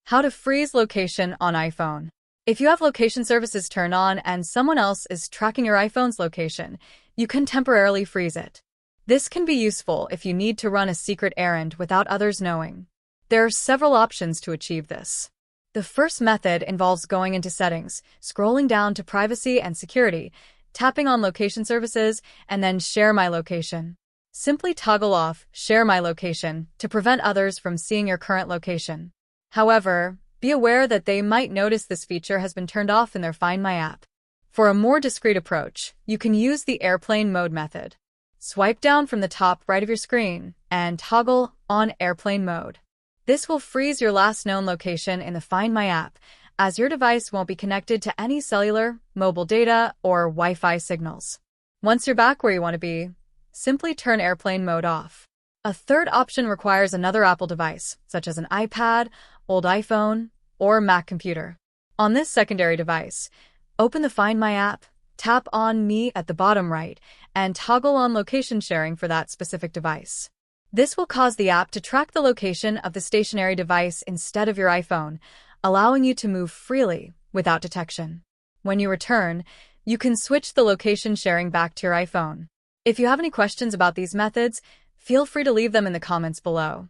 How to freeze location on iPhone. If you have location services turned on and someone else is tracking your iPhone's location, you can temporarily freeze it. This can be useful if you need to run a secret errand without others knowing. There are several options to achieve this. The first method involves going into Settings, scrolling down to Privacy and Security, tapping on Location Services, and then Share My Location. Simply toggle off Share My Location to prevent others from seeing your current location. However, be aware that they might notice this feature has been turned off in their Find My app. For a more discreet approach, you can use the Airplane Mode method. Swipe down from the top right of your screen and toggle on Airplane Mode. This will freeze your last known location in the Find My app, as your device won't be connected to any cellular, mobile data, or Wi-Fi signals. Once you're back where you want to be, simply turn Airplane Mode off. A third option requires another Apple device, such as an iPad, old iPhone, or Mac computer. On this secondary device, open the Find My app, tap on Me at the bottom right, and toggle on location sharing for that specific device. This will cause the app to track the location of the stationary device instead of your iPhone, allowing you to move freely without detection. When you return, you can switch the location sharing back to your iPhone. If you have any questions about these methods, feel free to leave them in the comments below.